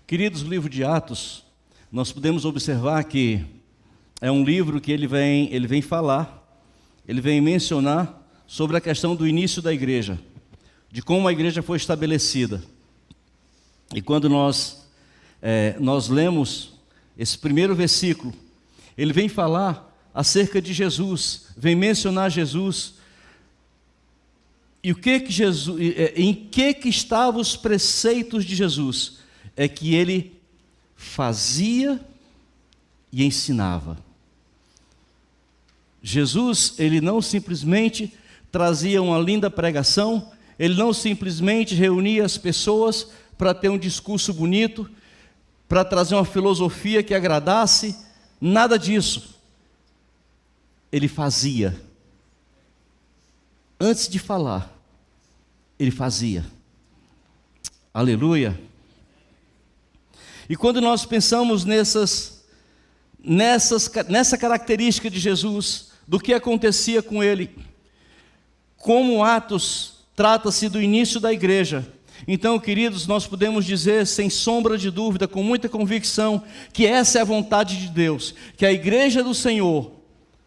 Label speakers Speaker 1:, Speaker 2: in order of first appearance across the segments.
Speaker 1: Queridos, o livro de Atos, nós podemos observar que é um livro que ele vem falar, ele vem mencionar sobre a questão do início da igreja, de como a igreja foi estabelecida. E quando nós lemos esse primeiro versículo, ele vem falar acerca de Jesus, vem mencionar Jesus. E em que estavam os preceitos de Jesus? É que ele fazia e ensinava. Jesus, ele não simplesmente trazia uma linda pregação, ele não simplesmente reunia as pessoas para ter um discurso bonito, para trazer uma filosofia que agradasse, nada disso. Ele fazia. Antes de falar, ele fazia. Aleluia. E quando nós pensamos nessa característica de Jesus, do que acontecia com ele, como Atos trata-se do início da igreja, então, queridos, nós podemos dizer sem sombra de dúvida, com muita convicção, que essa é a vontade de Deus, que a igreja do Senhor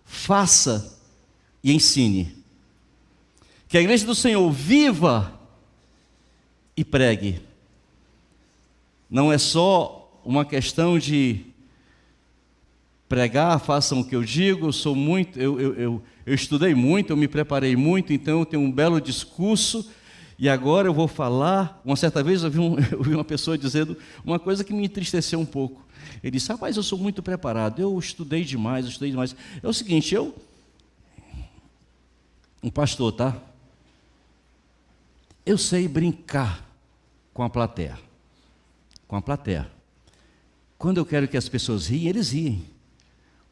Speaker 1: faça e ensine, que a igreja do Senhor viva e pregue. Não é só uma questão de pregar, façam o que eu digo, eu estudei muito, eu me preparei muito, então eu tenho um belo discurso, e agora eu vou falar. Uma certa vez eu vi uma pessoa dizendo uma coisa que me entristeceu um pouco. Ele disse: rapaz, eu sou muito preparado, eu estudei demais. É o seguinte, um pastor, tá? Eu sei brincar com a plateia. Quando eu quero que as pessoas riem, eles riem.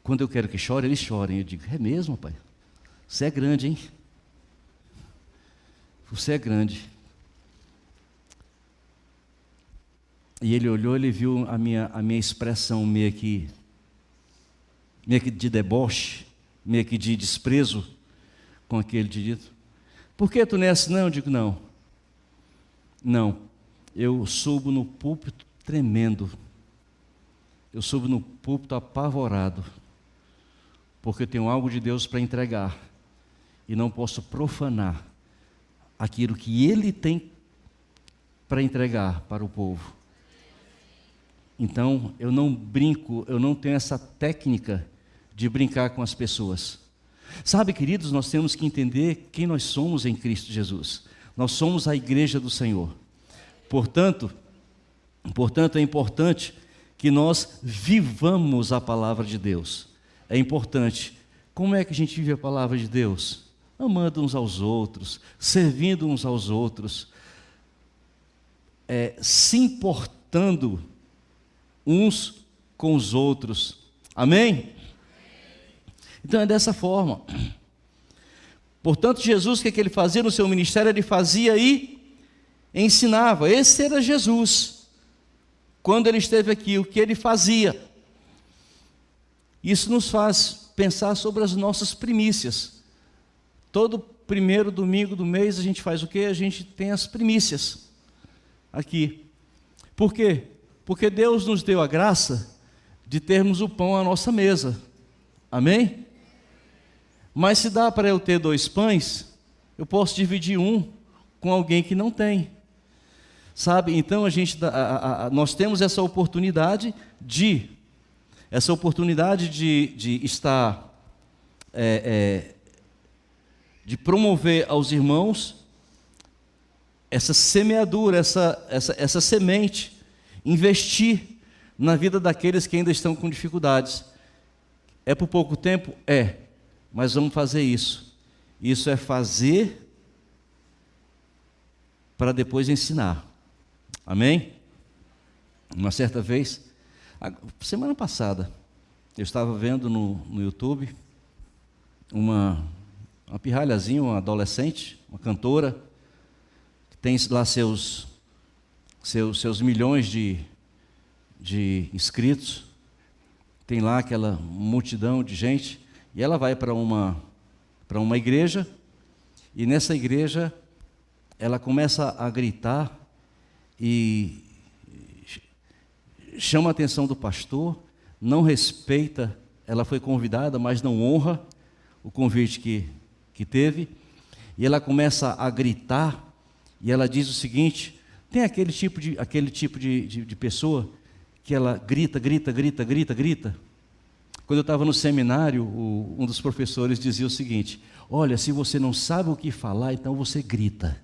Speaker 1: Quando eu quero que chorem, eles chorem. Eu digo: é mesmo, pai? Você é grande, hein? Você é grande. E ele olhou, ele viu a minha expressão meio que de deboche, meio que de desprezo com aquele dito. Por que tu não é assim? Não, eu digo: não, eu subo no púlpito tremendo, eu subo no púlpito apavorado, porque eu tenho algo de Deus para entregar, e não posso profanar aquilo que Ele tem para entregar para o povo. Então, eu não brinco, eu não tenho essa técnica de brincar com as pessoas. Sabe, queridos, nós temos que entender quem nós somos em Cristo Jesus. Nós somos a igreja do Senhor. Portanto, é importante que nós vivamos a palavra de Deus. É importante. Como é que a gente vive a palavra de Deus? Amando uns aos outros, servindo uns aos outros, se importando uns com os outros. Amém? Então é dessa forma. Portanto, Jesus, o que ele fazia no seu ministério? Ele fazia e ensinava. Esse era Jesus. Quando ele esteve aqui, o que ele fazia? Isso nos faz pensar sobre as nossas primícias. Todo primeiro domingo do mês a gente faz o quê? A gente tem as primícias aqui. Por quê? Porque Deus nos deu a graça de termos o pão à nossa mesa. Amém? Mas se dá para eu ter 2 pães, eu posso dividir um com alguém que não tem. Sabe? Então nós temos essa oportunidade de estar de promover aos irmãos essa semeadura, essa semente, investir na vida daqueles que ainda estão com dificuldades. É por pouco tempo? Mas vamos fazer isso. Isso é fazer para depois ensinar. Amém? Uma certa vez, semana passada, eu estava vendo no YouTube uma pirralhazinha, uma adolescente, uma cantora, que tem lá seus milhões de inscritos, tem lá aquela multidão de gente, e ela vai para uma igreja, e nessa igreja ela começa a gritar e chama a atenção do pastor, não respeita, ela foi convidada, mas não honra o convite que teve, e ela começa a gritar, e ela diz o seguinte: tem aquele tipo de pessoa que ela grita. Quando eu estava no seminário, um dos professores dizia o seguinte: olha, se você não sabe o que falar, então você grita,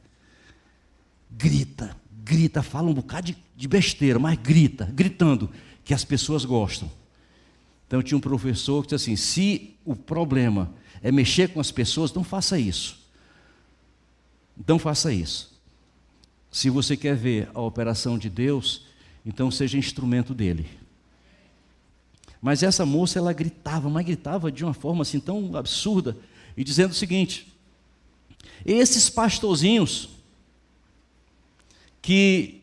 Speaker 1: fala um bocado de besteira, mas gritando, que as pessoas gostam. Então tinha um professor que disse assim: se o problema é mexer com as pessoas, não faça isso. Se você quer ver a operação de Deus, então seja instrumento dele. Mas essa moça, ela gritava, mas gritava de uma forma assim tão absurda, e dizendo o seguinte: esses pastorzinhos que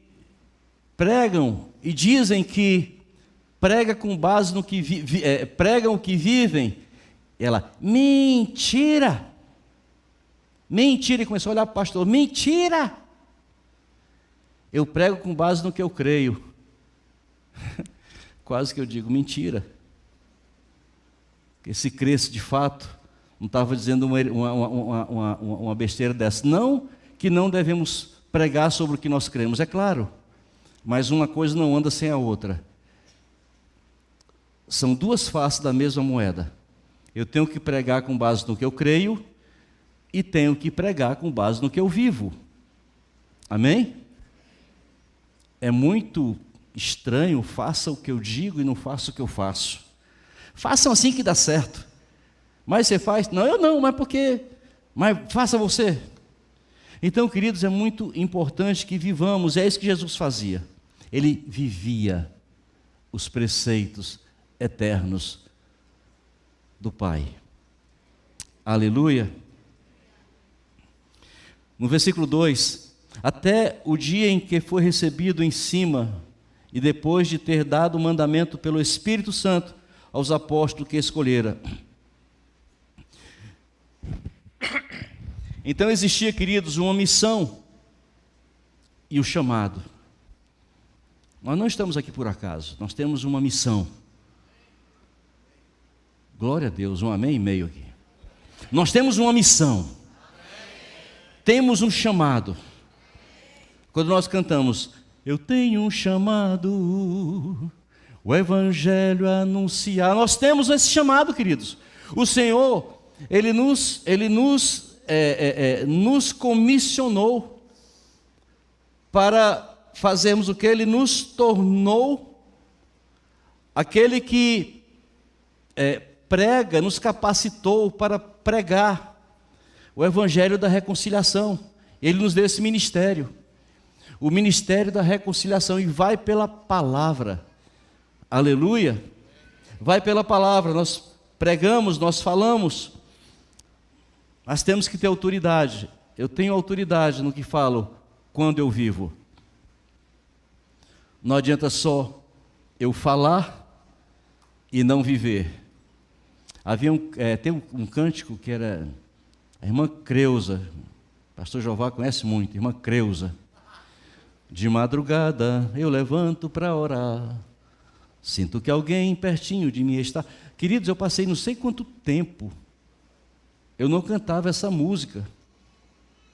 Speaker 1: pregam e dizem que prega com base no que pregam o que vivem, ela, mentira, e começou a olhar para o pastor: mentira, eu prego com base no que eu creio. Quase que eu digo mentira, porque se cresce de fato, não estava dizendo uma besteira dessa. Não que não devemos pregar sobre o que nós cremos, é claro, mas uma coisa não anda sem a outra. São duas faces da mesma moeda. Eu tenho que pregar com base no que eu creio e tenho que pregar com base no que eu vivo. Amém? É muito estranho, faça o que eu digo e não faça o que eu faço. Façam assim que dá certo. Mas você faz? Não, eu não, mas por quê? Mas faça você. Então, queridos, é muito importante que vivamos, é isso que Jesus fazia. Ele vivia os preceitos eternos do Pai. Aleluia. No versículo 2: até o dia em que foi recebido em cima, e depois de ter dado o mandamento pelo Espírito Santo aos apóstolos que escolhera. Então existia, queridos, uma missão e o chamado. Nós não estamos aqui por acaso, nós temos uma missão. Glória a Deus, um amém e meio aqui. Nós temos uma missão, temos um chamado. Quando nós cantamos: eu tenho um chamado, o Evangelho a anunciar, nós temos esse chamado, queridos. O Senhor, Ele nos comissionou para fazermos o que? Ele nos tornou aquele que prega, nos capacitou para pregar o Evangelho da reconciliação. Ele nos deu esse ministério, o ministério da reconciliação, e vai pela palavra. Aleluia. Vai pela palavra, nós pregamos, nós falamos, mas temos que ter autoridade. Eu tenho autoridade no que falo quando eu vivo. Não adianta só eu falar e não viver. Tem um cântico que era a irmã Creuza, pastor Jeová conhece muito, irmã Creuza. De madrugada eu levanto para orar, sinto que alguém pertinho de mim está. Queridos, eu passei não sei quanto tempo, eu não cantava essa música.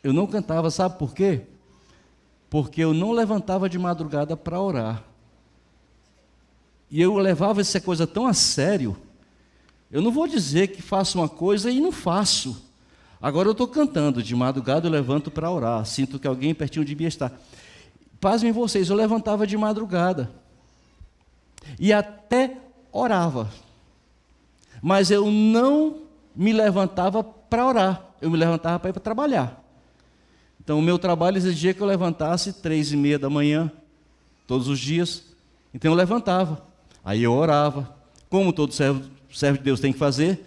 Speaker 1: Eu não cantava, sabe por quê? Porque eu não levantava de madrugada para orar. E eu levava essa coisa tão a sério. Eu não vou dizer que faço uma coisa e não faço. Agora eu estou cantando, de madrugada eu levanto para orar, sinto que alguém pertinho de mim está. Pasmem vocês, eu levantava de madrugada e até orava, mas eu não me levantava para orar, eu me levantava para ir para trabalhar. Então o meu trabalho exigia que eu levantasse 3:30 da manhã, todos os dias. Então eu levantava, aí eu orava, como todo servo de Deus tem que fazer,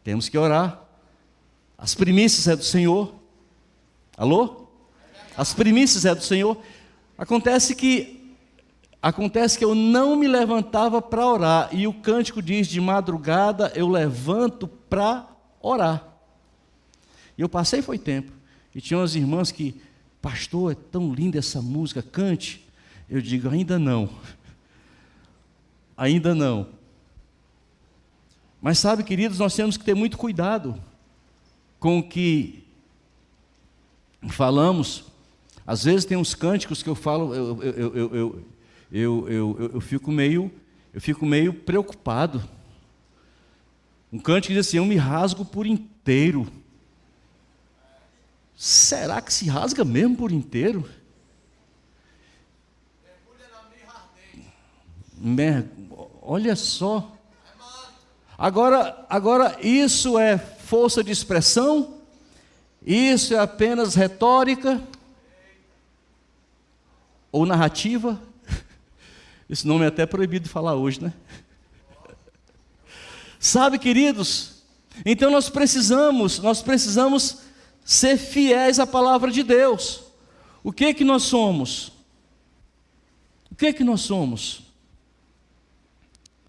Speaker 1: temos que orar. As primícias é do Senhor. Alô? As primícias é do Senhor. Acontece que eu não me levantava para orar, e o cântico diz: de madrugada eu levanto para orar. E eu passei foi tempo, e tinha umas irmãs que: pastor, é tão linda essa música, cante. Eu digo: ainda não, Ainda não. Mas sabe, queridos, nós temos que ter muito cuidado com o que falamos. Às vezes tem uns cânticos que eu falo, eu fico meio preocupado. Um cântico diz assim: eu me rasgo por inteiro. Será que se rasga mesmo por inteiro? Olha só. Agora isso é força de expressão? Isso é apenas retórica? Ou narrativa? Esse nome é até proibido de falar hoje, né? Sabe, queridos, então nós precisamos ser fiéis à palavra de Deus. O que é que nós somos? O que é que nós somos?